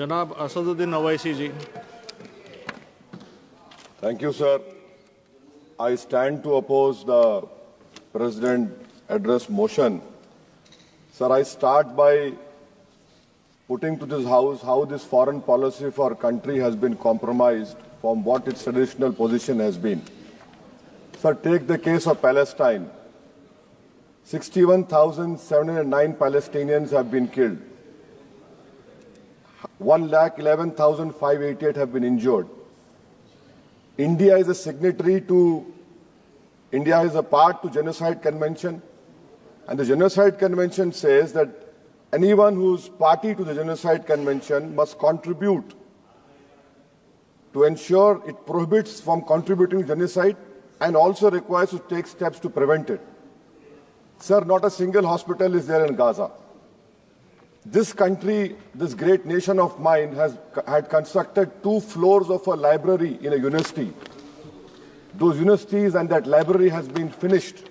जनाब असदुद्दीन ओवैसी जी। Thank you, sir. I stand to oppose the President address motion. Sir, I start by putting to this House how this foreign policy for our country has been compromised from what its traditional position has been. Sir, take the case of Palestine. 61,709 Palestinians have been killed. 1,11,588 have been injured. India is a signatory to, India is a part to Genocide Convention, and the Genocide Convention says that anyone who is party to the Genocide Convention must contribute to ensure it prohibits from contributing to genocide and also requires to take steps to prevent it. Sir, not a single hospital is there in Gaza. This country, this great nation of mine, had constructed 2 floors of a library in a university. Those universities and that library has been finished.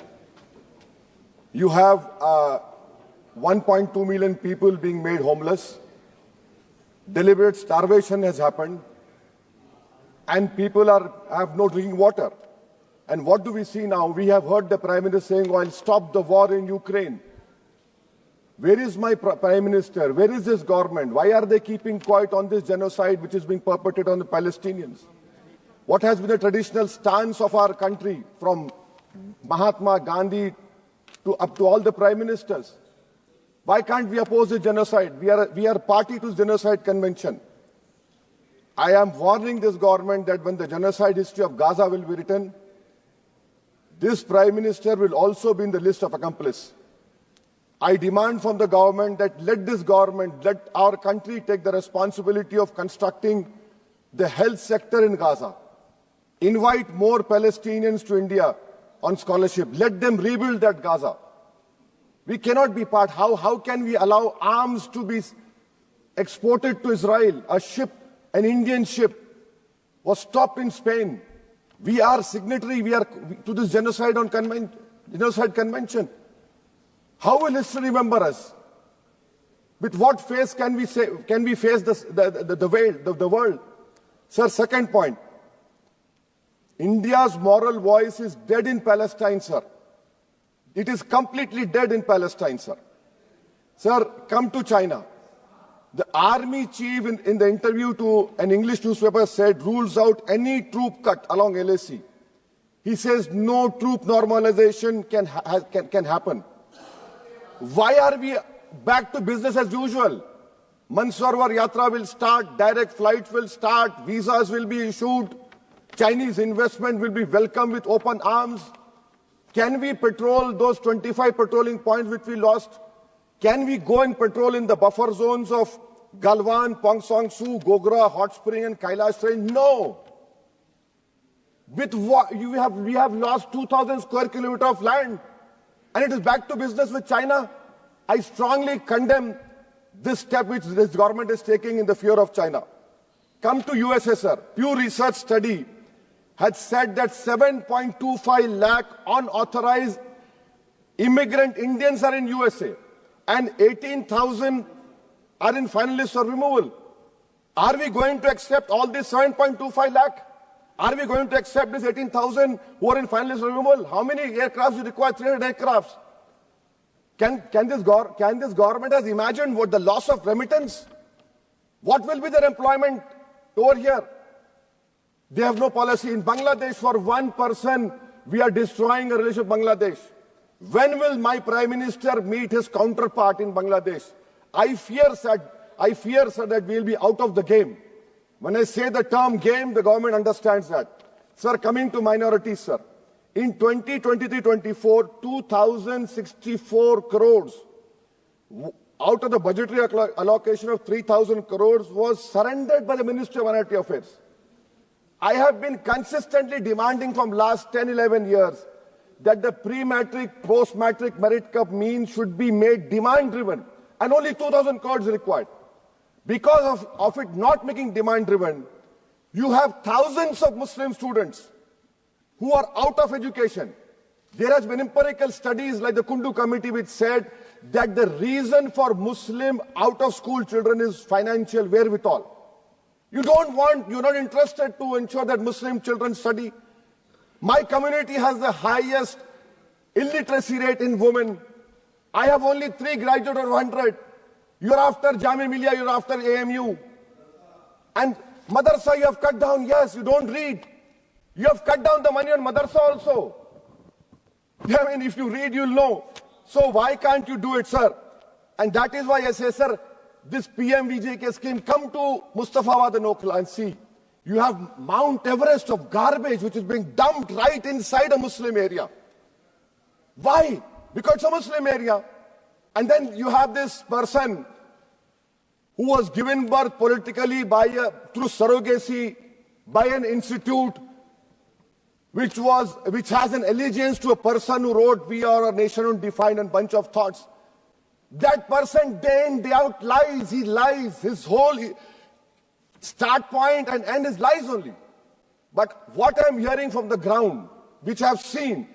You have 1.2 million people being made homeless. Deliberate starvation has happened. And people have no drinking water. And what do we see now? We have heard the Prime Minister saying, I'll stop the war in Ukraine. Where is my Prime Minister? Where is this government? Why are they keeping quiet on this genocide which is being perpetrated on the Palestinians? What has been the traditional stance of our country from Mahatma Gandhi up to all the Prime Ministers? Why can't we oppose the genocide? We are party to the Genocide Convention. I am warning this government that when the genocide history of Gaza will be written, this Prime Minister will also be in the list of accomplices. I demand from the government that let our country take the responsibility of constructing the health sector in Gaza. Invite more Palestinians to India on scholarship. Let them rebuild that Gaza. We cannot be part. How can we allow arms to be exported to Israel? An Indian ship was stopped in Spain. We are signatory to this genocide convention. How will history remember us? With what face can we face the world? Sir, second point. India's moral voice is dead in Palestine, sir. It is completely dead in Palestine, sir. Sir, come to China. The army chief in the interview to an English newspaper said rules out any troop cut along LAC. He says no troop normalization can happen. Why are we back to business as usual? Mansarovar Yatra will start, direct flights will start, visas will be issued, Chinese investment will be welcomed with open arms. Can we patrol those 25 patrolling points which we lost? Can we go and patrol in the buffer zones of Galwan, Pong Song Su, Gogra, Hot Spring and Kailash Range? No. With what we have lost 2,000 square kilometers of land. And it is back to business with China. I strongly condemn this step which this government is taking in the fear of China. Come to USSR. Pew Research study had said that 7.25 lakh unauthorized immigrant Indians are in USA and 18,000 are in final list for removal. Are we going to accept all this 7.25 lakh? Are we going to accept this 18,000 who are in final list for removal? How many aircrafts do you require? 300 aircrafts. Can this government has imagined what the loss of remittance? What will be their employment over here? They have no policy. In Bangladesh, for one person, we are destroying a relationship with Bangladesh. When will my Prime Minister meet his counterpart in Bangladesh? I fear, sir, that we will be out of the game. When I say the term game, the government understands that. Sir, coming to minorities, sir. In 2023-24, 2,064 crores out of the budgetary allocation of 3,000 crores was surrendered by the Ministry of Minority Affairs. I have been consistently demanding from last 10-11 years that the pre-matric, post-matric merit cup mean should be made demand-driven, and only 2,000 crores required. Because of it not making demand-driven, you have thousands of Muslim students who are out of education. There has been empirical studies like the Kundu Committee which said that the reason for Muslim out-of-school children is financial wherewithal. You're not interested to ensure that Muslim children study. My community has the highest illiteracy rate in women. I have only 3 graduates out of 100. You're after Jamia Millia, you're after AMU. And madrasa you have cut down, yes, you don't read. You have cut down the money on madrasa also. I mean, if you read, you'll know. So why can't you do it, sir? And that is why I say, sir, this PMVJK scheme, come to Mustafabad and Okla and see. You have Mount Everest of garbage which is being dumped right inside a Muslim area. Why? Because it's a Muslim area. And then you have this person who was given birth politically through surrogacy by an institute which has an allegiance to a person who wrote "We Are a Nation Undefined" and bunch of thoughts. That person day in, day out lies. He lies. His whole start point and end is lies only. But what I'm hearing from the ground, which I've seen,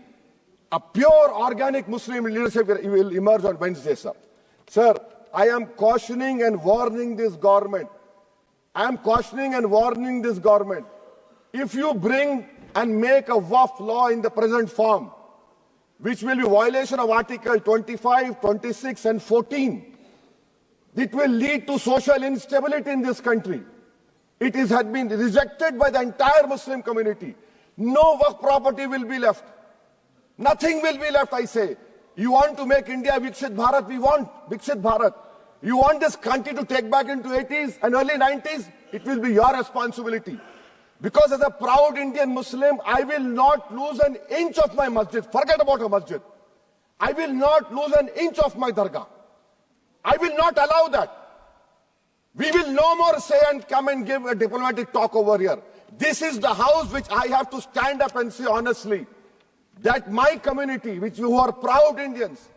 a pure organic Muslim leadership will emerge on Wednesday, sir. Sir, I am cautioning and warning this government. I am cautioning and warning this government. If you bring and make a Waqf law in the present form, which will be violation of Article 25, 26 and 14, it will lead to social instability in this country. It has been rejected by the entire Muslim community. No Waqf property will be left. Nothing will be left, I say. You want to make India Viksit Bharat? We want Viksit Bharat. You want this country to take back into 80s and early 90s? It will be your responsibility. Because as a proud Indian Muslim, I will not lose an inch of my masjid. Forget about a masjid. I will not lose an inch of my dargah. I will not allow that. We will no more say and come and give a diplomatic talk over here. This is the house which I have to stand up and say honestly that my community, who are proud Indians,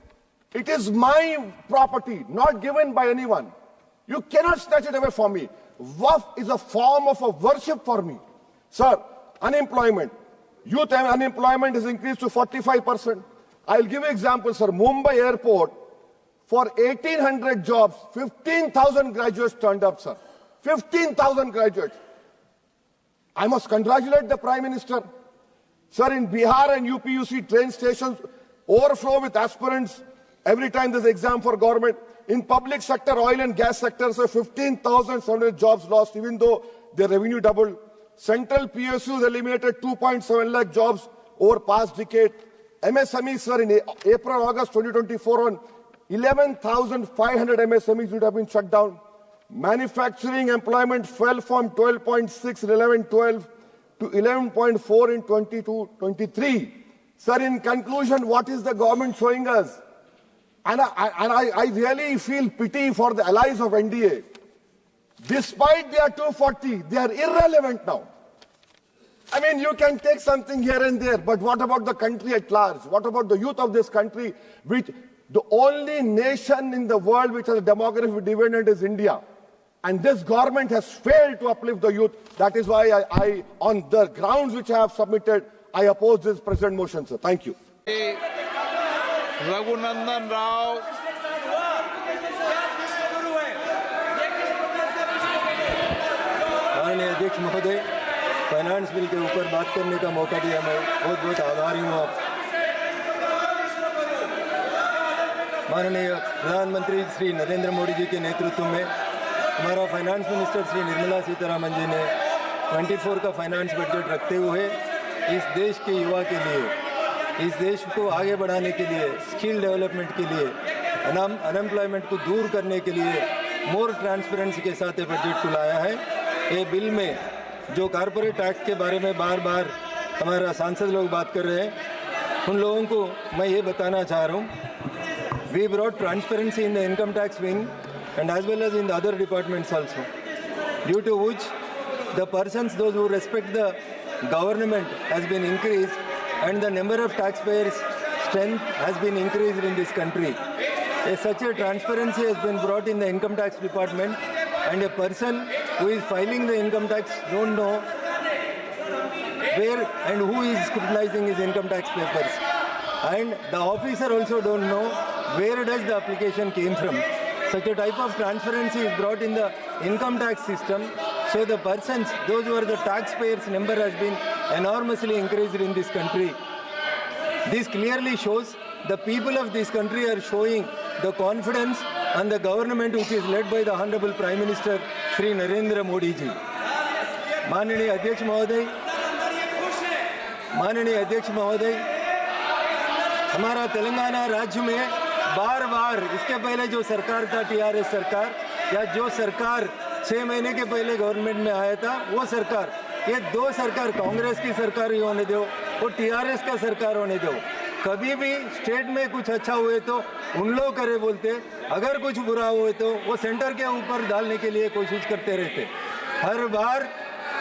it is my property, not given by anyone. You cannot snatch it away from me. Waqf is a form of a worship for me. Sir, unemployment. Youth unemployment has increased to 45%. I'll give you examples, sir. Mumbai airport, for 1,800 jobs, 15,000 graduates turned up, sir. 15,000 graduates. I must congratulate the Prime Minister. Sir, in Bihar and UP, you see train stations overflow with aspirants every time there's an exam for government. In public sector, oil and gas sector, so 15,700 jobs lost, even though their revenue doubled. Central PSUs eliminated 2.7 lakh jobs over past decade. MSMEs, sir, in April, August 2024, on 11,500 MSMEs would have been shut down. Manufacturing employment fell from 12.6 in 11-12 to 11.4 in 22-23. Sir, in conclusion, what is the government showing us? And I really feel pity for the allies of NDA. Despite their 240, they are irrelevant now. I mean, you can take something here and there, but what about the country at large? What about the youth of this country, which the only nation in the world which has a demographic dividend is India. And this government has failed to uplift the youth. That is why I on the grounds which I have submitted, I oppose this present motion, sir. Thank you. Raghunandan Rao. माननीय अध्यक्ष महोदय, finance bill के ऊपर बात करने का मौका दिया, मैं बहुत बहुत आभारी हूँ आप। माननीय प्रधानमंत्री श्री नरेंद्र मोदी जी के नेतृत्व में हमारा फाइनेंस मिनिस्टर श्री निर्मला सीतारमण जी ने 24 का फाइनेंस बजट रखते हुए इस देश के युवा के लिए, इस देश को आगे बढ़ाने के लिए, स्किल डेवलपमेंट के लिए, अनएम्प्लॉयमेंट को दूर करने के लिए मोर ट्रांसपेरेंसी के साथ ये बजट को लाया है। ये बिल में जो कॉर्पोरेट टैक्स के बारे में बार बार हमारा सांसद लोग बात कर रहे हैं, उन लोगों को मैं ये बताना चाह रहा हूँ, we brought transparency in the income tax wing and as well as in the other departments also, due to which the persons, those who respect the government, has been increased and the number of taxpayers' strength has been increased in this country. Such a transparency has been brought in the income tax department, and a person who is filing the income tax don't know where and who is scrutinizing his income tax papers. and the officer also don't know where does the application came from. Such a type of transparency is brought in the income tax system. So the persons, those who are the taxpayers number has been enormously increased in this country. This clearly shows the people of this country are showing the confidence on the government which is led by the Honorable Prime Minister Shri Narendra Modi ji. माननीय अध्यक्ष महोदय, हमारा तेलंगाना राज्य में बार बार इसके पहले जो सरकार था टीआरएस सरकार या जो सरकार 6 महीने के पहले गवर्नमेंट में आया था वो सरकार, ये दो सरकार कांग्रेस की सरकार ही होने दो और टीआरएस का सरकार होने दो, कभी भी स्टेट में कुछ अच्छा हुए तो उन लोग करे बोलते, अगर कुछ बुरा हुए तो वो सेंटर के ऊपर डालने के लिए कोशिश करते रहते।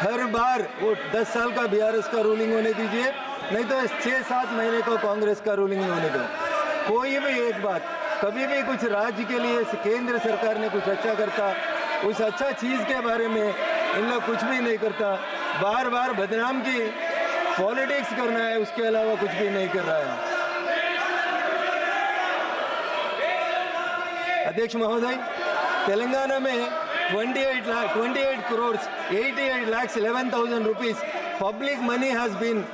हर बार वो 10 साल का बीआरएस का रूलिंग होने दीजिए, नहीं तो 6-7 महीने को कांग्रेस का रूलिंग होने दो। कोई भी एक बात, कभी भी कुछ राज्य के लिए केंद्र सरकार ने कुछ अच्छा करता, उस अच्छा चीज़ के बारे में इन लोग कुछ भी नहीं करता, बार बार बदनाम की पॉलिटिक्स करना है, उसके अलावा कुछ भी नहीं कर रहा है। अध्यक्ष महोदय, तेलंगाना में 28 crores 88 lakhs 11,000 rupees public money has been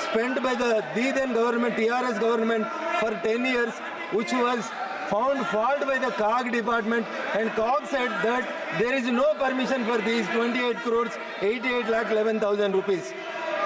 spent by the then government, TRS government for 10 years, which was found fault by the CAG department, and CAG said that there is no permission for these 28 crores 88 lakh 11,000 rupees.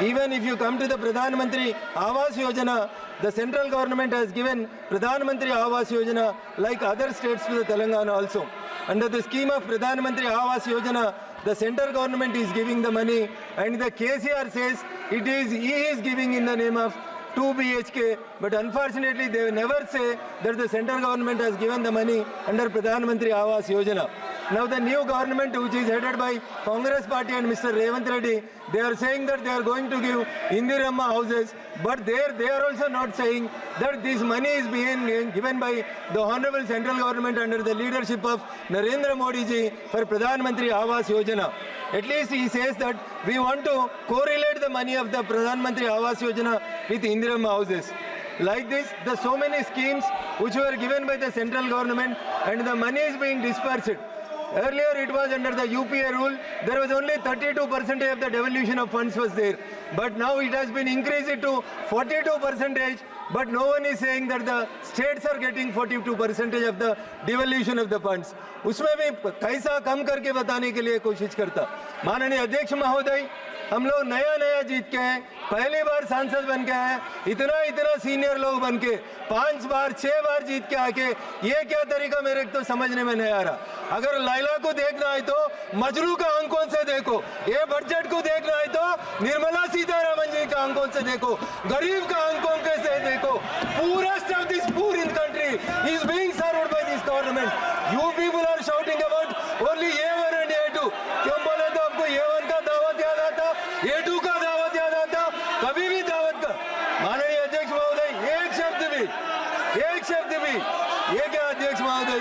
Even if you come to the Pradhan Mantri Awas Yojana, the central government has given Pradhan Mantri Awas Yojana like other states to the Telangana also. Under the scheme of Pradhan Mantri Awas Yojana, the central government is giving the money, and the KCR says he is giving in the name of 2 BHK, but unfortunately they never say that the central government has given the money under Pradhan Mantri Awas Yojana. Now the new government, which is headed by Congress party and Mr. Revanth Reddy, they are saying that they are going to give Indiramma houses, but they are also not saying that this money is being given by the Honorable Central Government under the leadership of Narendra Modi ji for Pradhan Mantri Awas Yojana. At least he says that we want to correlate the money of the Pradhan Mantri Awas Yojana with Indiramma houses. Like this, there are so many schemes which were given by the central government and the money is being dispersed. Earlier it was under the UPA rule, there was only 32% of the devolution of funds was there. But now it has been increased to 42%, but no one is saying that the states are getting 42% of the devolution of the funds. उसमें भी कैसा कम करके बताने के लिए कोशिश करता। माननीय अध्यक्ष महोदय, हम लोग नया जीत के हैं, पहली बार सांसद बन के हैं, इतना सीनियर लोग बन के 5 बार 6 बार जीत के आके ये क्या तरीका मेरे तो समझने में नहीं आ रहा। अगर लैला को देखना है तो मजरू का आंकों से देखो, ये बजट को देखना है तो निर्मला सीतारमण जी का आंकों से देखो, गरीब का आंकों से देखो। Poorest of this poor in country is being served by this government. You people are shouting about only A1 and A2. क्यों बोले तो आपको A1 का दावत याद आता, A2 का दावत याद आता, कभी भी दावत का। माननीय अध्यक्ष महोदय, एक शब्द भी, ये क्या अध्यक्ष महोदय,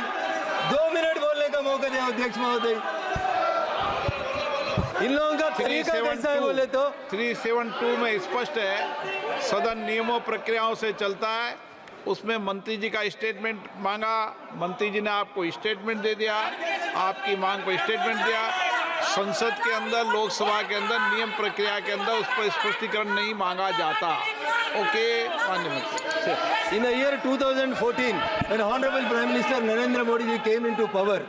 2 मिनट बोलने का मौका दे अध्यक्ष महोदय। इन लोगों का तरीका कैसा है बोले तो 372 में स्पष्ट है, सदन नियमों प्रक्रियाओं से चलता है। उसमें मंत्री जी का स्टेटमेंट मांगा, मंत्री जी ने आपको स्टेटमेंट दे दिया, आपकी मांग पर स्टेटमेंट दिया। संसद के अंदर, लोकसभा के अंदर नियम प्रक्रिया के अंदर उस पर स्पष्टीकरण नहीं मांगा जाता। ओके, माननीय। In the year 2014, when Honorable Prime Minister Narendra Modi ji came into power,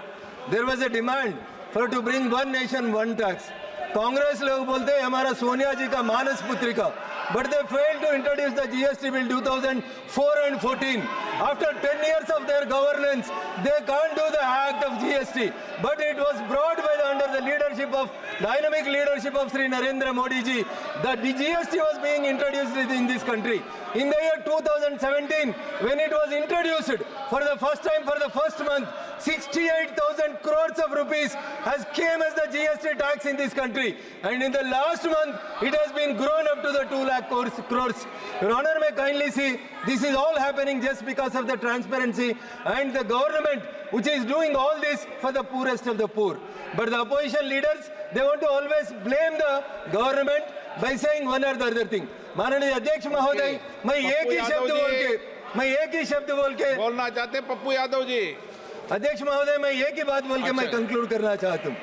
there was a demand for to bring one nation, one tax. Congress लोग बोलते हैं हमारा सोनिया जी का मानस पुत्रिका, but they failed to introduce the GST bill 2004 and 14. After 10 years of their governance, they can't do the act of GST, but it was brought by under the leadership of dynamic leadership of Sri Narendra Modi ji that the GST was being introduced in this country. In the year 2017, when it was introduced for the first time, for the first month, 68,000 crores of rupees has came as the GST tax in this country, and in the last month it has been grown up to the 2 lakh crores. Your Honor, may kindly see, this is all happening just because of the transparency and the government which is doing all this for the poorest of the poor. But the opposition leaders, they want to always blame the government by saying one or the other thing. माननीय अध्यक्ष महोदय, मैं एक ही शब्द बोल के बोलना चाहते हैं पप्पू यादव जी। अध्यक्ष महोदय, मैं एक ही बात बोल के मैं कंक्लूड करना चाहता हूँ।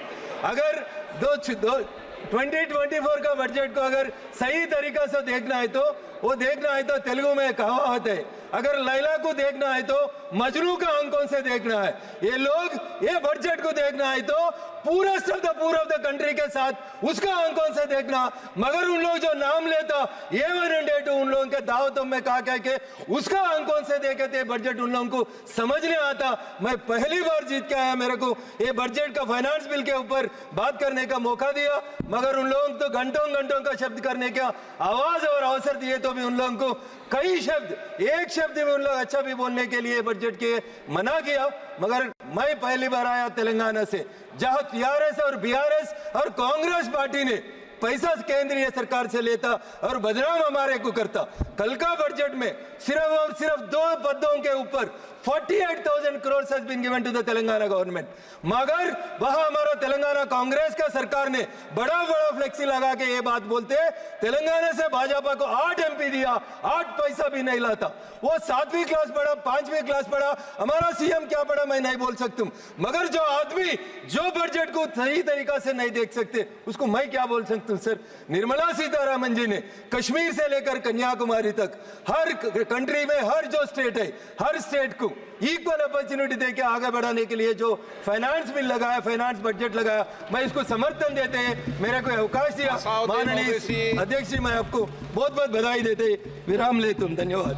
अगर 2024 का बजट को अगर सही तरीका से देखना है तो वो देखना है तो तेलुगु में कहावत है, अगर लैला को देखना है तो मजनू का आंखों से देखना है। ये लोग ये बजट को देखना है तो पूरा पूरा ऑफ द कंट्री के साथ उसका आंखों से देखना, मगर उन लोग जो नाम लेता ये 1 and 2 उन लोगों के दावतों में कहा के उसका आंखों से देखे थे बजट उन लोगों को समझ नहीं आता। मैं पहली बार जीत के आया, मेरे को ये बजट का फाइनेंस बिल के ऊपर बात करने का मौका दिया, मगर उन लोगों को घंटों का शब्द करने का आवाज और अवसर दिए तो भी उन लोगों को कई शब्द, एक शब्द में उन लोग अच्छा भी बोलने के लिए बजट के मना किया। मगर मैं पहली बार आया तेलंगाना से, जहां टीआरएस और बीआरएस और कांग्रेस पार्टी ने पैसा केंद्रीय सरकार से लेता और बदनाम हमारे को करता। कल का बजट में सिर्फ और सिर्फ 2 पदों के ऊपर 48,000 crores has been given to the Telangana government, मगर वहां हमारा तेलंगाना कांग्रेस का सरकार ने बड़ा फ्लेक्सी लगा के ये बात बोलते तेलंगाना से भाजपा को 8 MP दिया, 8 पैसा भी नहीं लाता। वो 7वीं क्लास पढ़ा, 5वीं क्लास पढ़ा, हमारा सीएम क्या पढ़ा मैं नहीं बोल सकता हूं, मगर जो आदमी जो बजट को सही तरीका से नहीं देख सकते उसको मैं क्या बोल सकता हूं। सर, निर्मला सीतारामन जी ने कश्मीर से लेकर कन्याकुमारी तक हर कंट्री में हर जो स्टेट है, हर स्टेट को इक्वल अपॉर्चुनिटी देके आगे बढ़ाने के लिए जो फाइनेंस बिल लगाया, फाइनेंस बजट लगाया, मैं इसको समर्थन देते हैं। मेरे को अवकाश दिया माननीय अध्यक्ष जी, मैं आपको बहुत बहुत बधाई देते विराम ले तुम। धन्यवाद।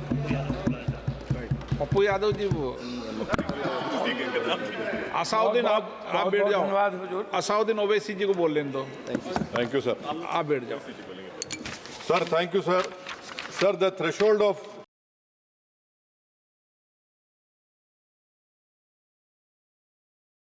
पप्पू यादव जी, वो असाउद्दीन आप बैठ जाओ, असाउद्दीन ओवैसी जी को बोल लेने दो। Thank you, sir. आप बैठ जाओ। Sir, thank you, sir. Sir, the threshold of